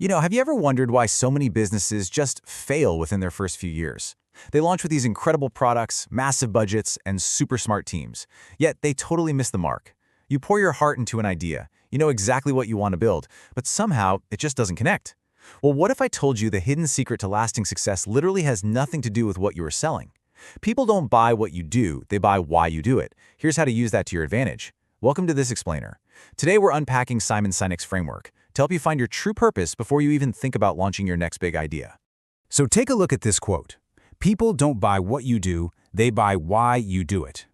Have you ever wondered why so many businesses just fail within their first few years? They launch with these incredible products, massive budgets, and super smart teams, yet they totally miss the mark. You pour your heart into an idea, you know exactly what you want to build, but somehow it just doesn't connect. Well, what if I told you the hidden secret to lasting success literally has nothing to do with what you are selling? People don't buy what you do, they buy why you do it. Here's how to use that to your advantage. Welcome to This Explainer. Today we're unpacking Simon Sinek's framework to help you find your true purpose before you even think about launching your next big idea. So take a look at this quote. People don't buy what you do, they buy why you do it.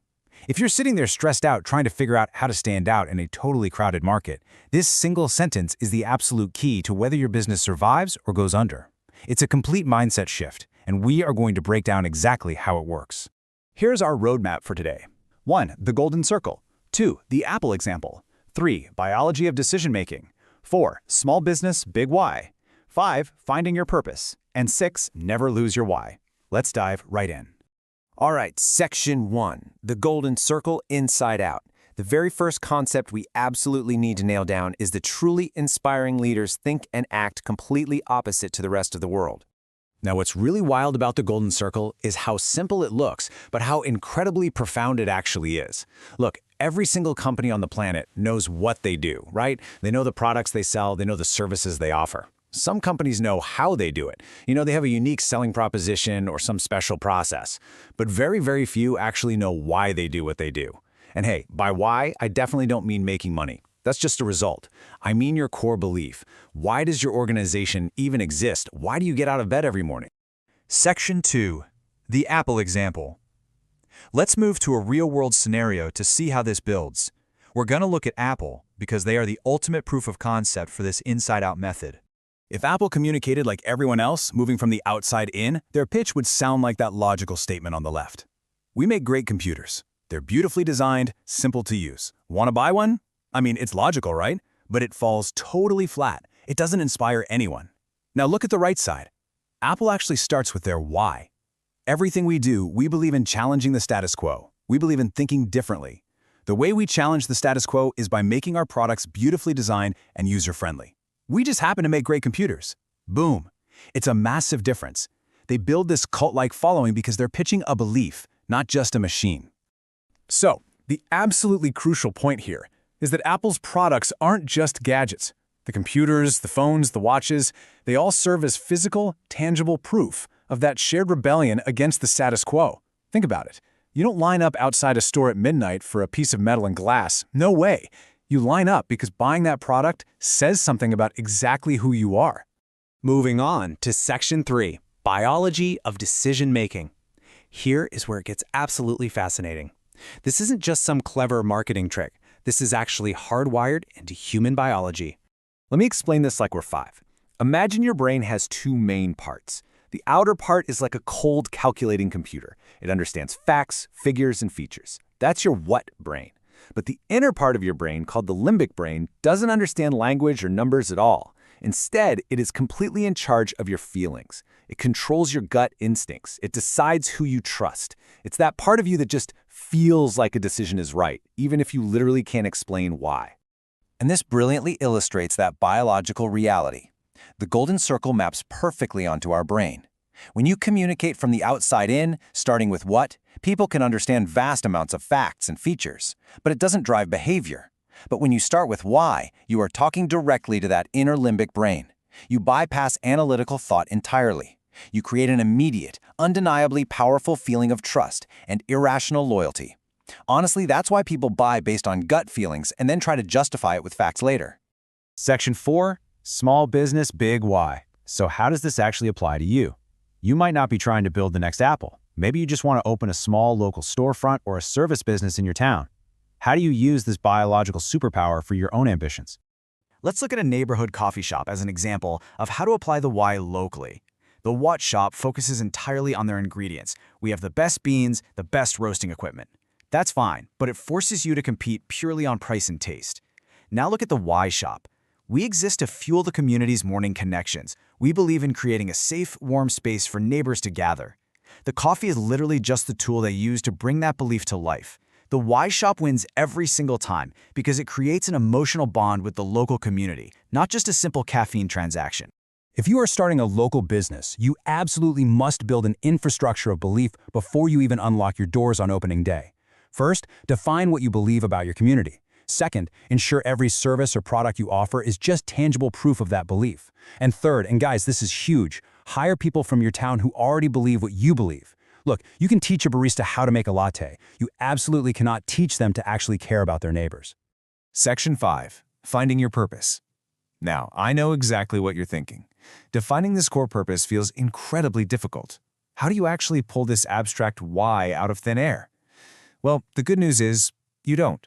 If you're sitting there stressed out trying to figure out how to stand out in a totally crowded market, this single sentence is the absolute key to whether your business survives or goes under. It's a complete mindset shift, and we are going to break down exactly how it works. Here's our roadmap for today. 1. The golden circle. 2. The Apple example. 3. Biology of decision-making. 4. Small business, big why. 5. Finding your purpose. And 6. Never lose your why. Let's dive right in. All right, Section 1, the golden circle inside out. The very first concept we absolutely need to nail down is that truly inspiring leaders think and act completely opposite to the rest of the world. Now, what's really wild about the golden circle is how simple it looks, but how incredibly profound it actually is. Look, every single company on the planet knows what they do, right? They know the products they sell, they know the services they offer. Some companies know how they do it. They have a unique selling proposition or some special process. But very, very few actually know why they do what they do. And hey, by why, I definitely don't mean making money. That's just a result. I mean your core belief. Why does your organization even exist? Why do you get out of bed every morning? Section 2. The Apple example. Let's move to a real-world scenario to see how this builds. We're going to look at Apple because they are the ultimate proof of concept for this inside-out method. If Apple communicated like everyone else, moving from the outside in, their pitch would sound like that logical statement on the left. We make great computers. They're beautifully designed, simple to use. Want to buy one? I mean, it's logical, right? But it falls totally flat. It doesn't inspire anyone. Now look at the right side. Apple actually starts with their why. Everything we do, we believe in challenging the status quo. We believe in thinking differently. The way we challenge the status quo is by making our products beautifully designed and user-friendly. We just happen to make great computers. Boom. It's a massive difference. They build this cult-like following because they're pitching a belief, not just a machine. So, the absolutely crucial point here is that Apple's products aren't just gadgets. The computers, the phones, the watches, they all serve as physical, tangible proof of that shared rebellion against the status quo. Think about it. You don't line up outside a store at midnight for a piece of metal and glass. No way. You line up because buying that product says something about exactly who you are. Moving on to Section 3, Biology of Decision-Making. Here is where it gets absolutely fascinating. This isn't just some clever marketing trick. This is actually hardwired into human biology. Let me explain this like we're 5. Imagine your brain has 2 main parts. The outer part is like a cold calculating computer. It understands facts, figures, and features. That's your what brain. But the inner part of your brain, called the limbic brain, doesn't understand language or numbers at all. Instead, it is completely in charge of your feelings. It controls your gut instincts. It decides who you trust. It's that part of you that just feels like a decision is right, even if you literally can't explain why. And this brilliantly illustrates that biological reality. The golden circle maps perfectly onto our brain. When you communicate from the outside in, starting with what, people can understand vast amounts of facts and features, but it doesn't drive behavior. But when you start with why, you are talking directly to that inner limbic brain. You bypass analytical thought entirely. You create an immediate, undeniably powerful feeling of trust and irrational loyalty. Honestly, that's why people buy based on gut feelings and then try to justify it with facts later. Section 4, Small business, big why. So how does this actually apply to you? You might not be trying to build the next Apple. Maybe you just want to open a small local storefront or a service business in your town. How do you use this biological superpower for your own ambitions? Let's look at a neighborhood coffee shop as an example of how to apply the why locally. The what shop focuses entirely on their ingredients. We have the best beans, the best roasting equipment. That's fine, but it forces you to compete purely on price and taste. Now look at the why shop. We exist to fuel the community's morning connections. We believe in creating a safe, warm space for neighbors to gather. The coffee is literally just the tool they use to bring that belief to life. The why shop wins every single time because it creates an emotional bond with the local community, not just a simple caffeine transaction. If you are starting a local business, you absolutely must build an infrastructure of belief before you even unlock your doors on opening day. First, define what you believe about your community. Second, ensure every service or product you offer is just tangible proof of that belief. And third, and guys, this is huge, hire people from your town who already believe what you believe. Look, you can teach a barista how to make a latte. You absolutely cannot teach them to actually care about their neighbors. Section 5. Finding your purpose. Now, I know exactly what you're thinking. Defining this core purpose feels incredibly difficult. How do you actually pull this abstract why out of thin air? Well, the good news is, you don't.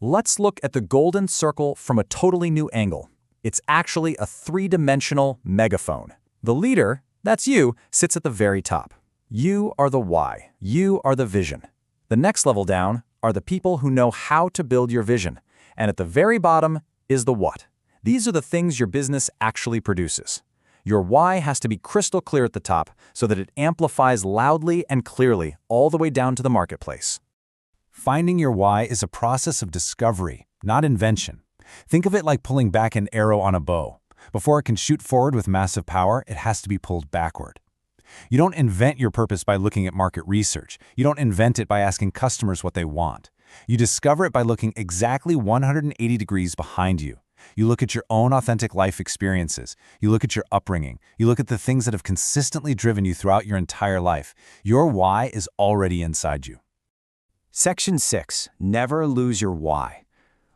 Let's look at the golden circle from a totally new angle. It's actually a three-dimensional megaphone. The leader, that's you, sits at the very top. You are the why. You are the vision. The next level down are the people who know how to build your vision. And at the very bottom is the what. These are the things your business actually produces. Your why has to be crystal clear at the top so that it amplifies loudly and clearly all the way down to the marketplace. Finding your why is a process of discovery, not invention. Think of it like pulling back an arrow on a bow. Before it can shoot forward with massive power, it has to be pulled backward. You don't invent your purpose by looking at market research. You don't invent it by asking customers what they want. You discover it by looking exactly 180 degrees behind you. You look at your own authentic life experiences. You look at your upbringing. You look at the things that have consistently driven you throughout your entire life. Your why is already inside you. Section 6. Never lose your why.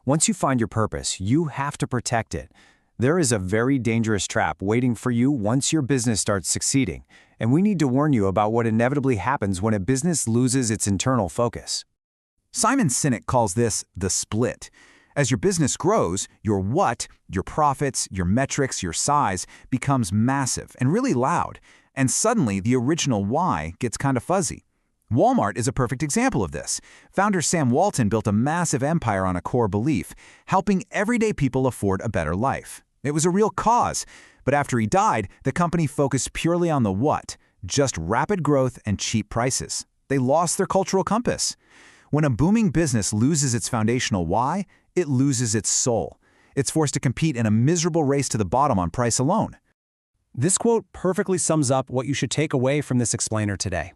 Once you find your purpose, you have to protect it. There is a very dangerous trap waiting for you once your business starts succeeding, and we need to warn you about what inevitably happens when a business loses its internal focus. Sinek calls this the split. As your business grows, your what, your profits, your metrics, your size becomes massive and really loud, and suddenly the original why gets kind of fuzzy. Walmart is a perfect example of this. Founder Sam Walton built a massive empire on a core belief, helping everyday people afford a better life. It was a real cause, but after he died, the company focused purely on the what, just rapid growth and cheap prices. They lost their cultural compass. When a booming business loses its foundational why, it loses its soul. It's forced to compete in a miserable race to the bottom on price alone. This quote perfectly sums up what you should take away from this explainer today.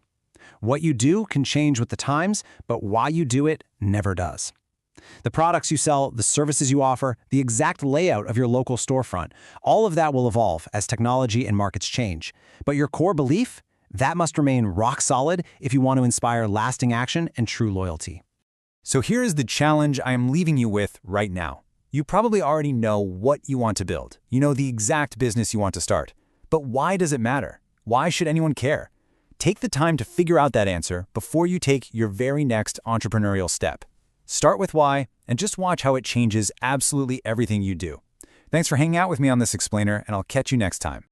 What you do can change with the times, but why you do it never does. The products you sell, the services you offer, the exact layout of your local storefront, all of that will evolve as technology and markets change. But your core belief? That must remain rock solid if you want to inspire lasting action and true loyalty. So here is the challenge I am leaving you with right now. You probably already know what you want to build. You know the exact business you want to start. But why does it matter? Why should anyone care? Take the time to figure out that answer before you take your very next entrepreneurial step. Start with why and just watch how it changes absolutely everything you do. Thanks for hanging out with me on this explainer, and I'll catch you next time.